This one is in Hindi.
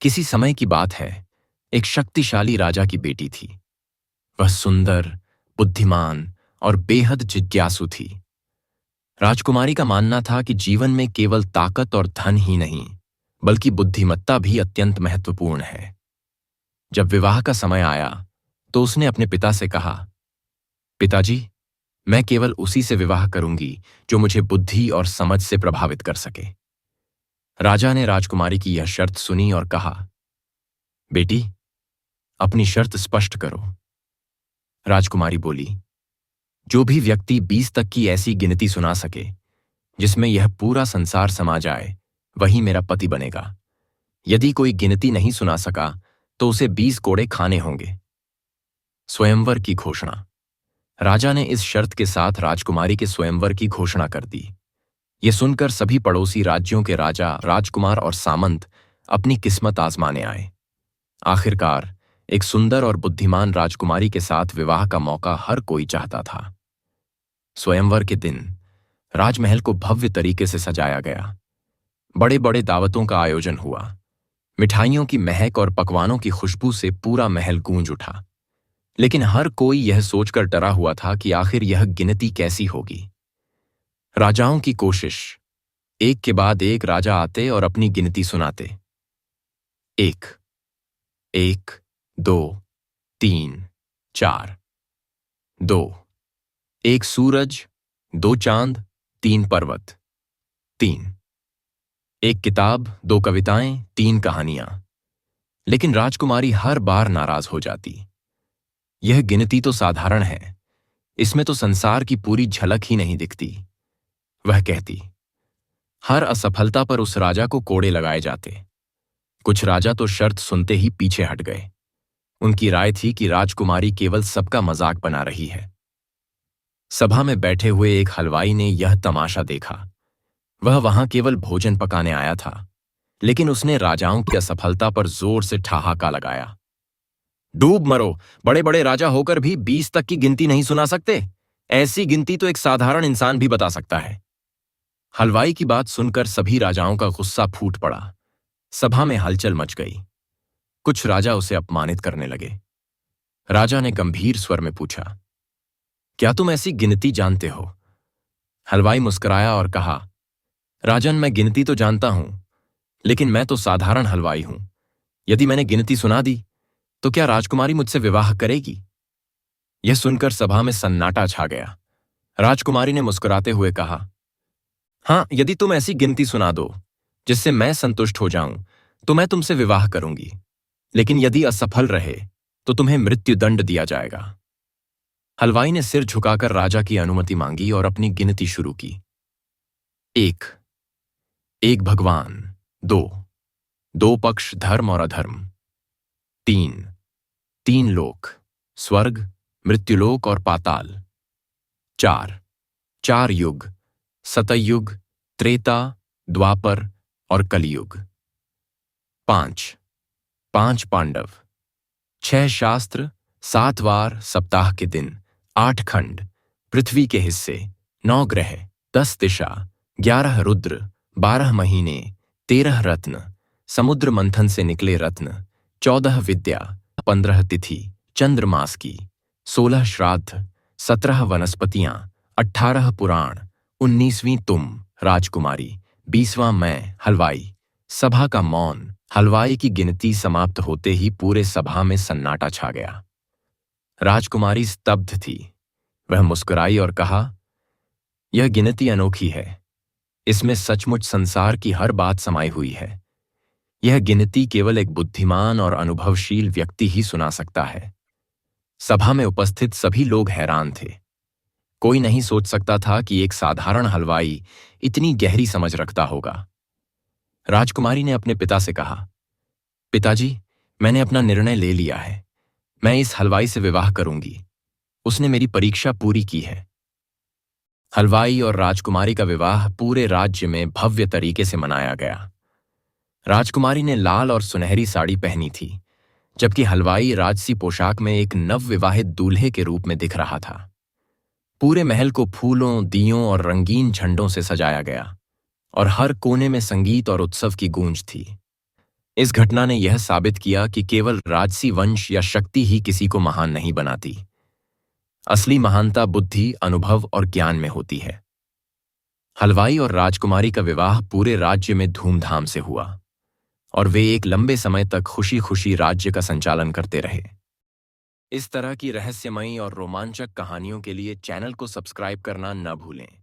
किसी समय की बात है, एक शक्तिशाली राजा की बेटी थी। वह सुंदर, बुद्धिमान और बेहद जिज्ञासु थी। राजकुमारी का मानना था कि जीवन में केवल ताकत और धन ही नहीं, बल्कि बुद्धिमत्ता भी अत्यंत महत्वपूर्ण है। जब विवाह का समय आया, तो उसने अपने पिता से कहा, पिताजी, मैं केवल उसी से विवाह करूंगी जो मुझे बुद्धि और समझ से प्रभावित कर सके। राजा ने राजकुमारी की यह शर्त सुनी और कहा, बेटी, अपनी शर्त स्पष्ट करो। राजकुमारी बोली, जो भी व्यक्ति 20 तक की ऐसी गिनती सुना सके जिसमें यह पूरा संसार समा जाए, वही मेरा पति बनेगा। यदि कोई गिनती नहीं सुना सका तो उसे 20 कोड़े खाने होंगे। स्वयंवर की घोषणा। राजा ने इस शर्त के साथ राजकुमारी के स्वयंवर की घोषणा कर दी। यह सुनकर सभी पड़ोसी राज्यों के राजा, राजकुमार और सामंत अपनी किस्मत आजमाने आए। आखिरकार एक सुंदर और बुद्धिमान राजकुमारी के साथ विवाह का मौका हर कोई चाहता था। स्वयंवर के दिन राजमहल को भव्य तरीके से सजाया गया। बड़े बड़े दावतों का आयोजन हुआ। मिठाइयों की महक और पकवानों की खुशबू से पूरा महल गूंज उठा। लेकिन हर कोई यह सोचकर डरा हुआ था कि आखिर यह गिनती कैसी होगी। राजाओं की कोशिश। एक के बाद एक राजा आते और अपनी गिनती सुनाते। 1, 1, 2, 3, 4, 2, 1 सूरज, 2 चांद, 3 पर्वत, 3, 1 किताब, 2 कविताएं, 3 कहानियां। लेकिन राजकुमारी हर बार नाराज हो जाती। यह गिनती तो साधारण है, इसमें तो संसार की पूरी झलक ही नहीं दिखती, वह कहती। हर असफलता पर उस राजा को कोड़े लगाए जाते। कुछ राजा तो शर्त सुनते ही पीछे हट गए। उनकी राय थी कि राजकुमारी केवल सबका मजाक बना रही है। सभा में बैठे हुए एक हलवाई ने यह तमाशा देखा। वह वहां केवल भोजन पकाने आया था, लेकिन उसने राजाओं की असफलता पर जोर से ठहाका लगाया। डूब मरो, बड़े बड़े राजा होकर भी 20 तक की गिनती नहीं सुना सकते। ऐसी गिनती तो एक साधारण इंसान भी बता सकता है। हलवाई की बात सुनकर सभी राजाओं का गुस्सा फूट पड़ा। सभा में हलचल मच गई। कुछ राजा उसे अपमानित करने लगे। राजा ने गंभीर स्वर में पूछा, क्या तुम ऐसी गिनती जानते हो? हलवाई मुस्कुराया और कहा, राजन, मैं गिनती तो जानता हूं, लेकिन मैं तो साधारण हलवाई हूं। यदि मैंने गिनती सुना दी तो क्या राजकुमारी मुझसे विवाह करेगी? यह सुनकर सभा में सन्नाटा छा गया। राजकुमारी ने मुस्कुराते हुए कहा, हां, यदि तुम ऐसी गिनती सुना दो जिससे मैं संतुष्ट हो जाऊं तो मैं तुमसे विवाह करूंगी। लेकिन यदि असफल रहे तो तुम्हें मृत्युदंड दिया जाएगा। हलवाई ने सिर झुकाकर राजा की अनुमति मांगी और अपनी गिनती शुरू की। 1, 1 भगवान, 2, 2 पक्ष धर्म और अधर्म, 3, 3 लोक, स्वर्ग, मृत्युलोक और पाताल, 4, 4 युग, सतयुग, त्रेता, द्वापर और कलयुग, 5, 5 पांडव, 6 शास्त्र, 7 वार, सप्ताह के दिन, 8 खंड, पृथ्वी के हिस्से, 9 ग्रह, 10 दिशा, 11 रुद्र, 12 महीने, 13 रत्न, समुद्र मंथन से निकले रत्न, 14 विद्या, 15 तिथि चंद्रमास की, 16 श्राद्ध, 17 वनस्पतियां, 18 पुराण, 19वीं तुम राजकुमारी, 20वां मैं हलवाई। सभा का मौन। हलवाई की गिनती समाप्त होते ही पूरे सभा में सन्नाटा छा गया। राजकुमारी स्तब्ध थी। वह मुस्कुराई और कहा, यह गिनती अनोखी है। इसमें सचमुच संसार की हर बात समाई हुई है। यह गिनती केवल एक बुद्धिमान और अनुभवशील व्यक्ति ही सुना सकता है। सभा में उपस्थित सभी लोग हैरान थे। कोई नहीं सोच सकता था कि एक साधारण हलवाई इतनी गहरी समझ रखता होगा। राजकुमारी ने अपने पिता से कहा, पिताजी, मैंने अपना निर्णय ले लिया है। मैं इस हलवाई से विवाह करूंगी। उसने मेरी परीक्षा पूरी की है। हलवाई और राजकुमारी का विवाह पूरे राज्य में भव्य तरीके से मनाया गया। राजकुमारी ने लाल और सुनहरी साड़ी पहनी थी, जबकि हलवाई राजसी पोशाक में एक नवविवाहित दूल्हे के रूप में दिख रहा था। पूरे महल को फूलों, दियों और रंगीन झंडों से सजाया गया और हर कोने में संगीत और उत्सव की गूंज थी। इस घटना ने यह साबित किया कि केवल राजसी वंश या शक्ति ही किसी को महान नहीं बनाती। असली महानता बुद्धि, अनुभव और ज्ञान में होती है। हलवाई और राजकुमारी का विवाह पूरे राज्य में धूमधाम से हुआ और वे एक लंबे समय तक खुशी खुशी राज्य का संचालन करते रहे। इस तरह की रहस्यमयी और रोमांचक कहानियों के लिए चैनल को सब्सक्राइब करना न भूलें।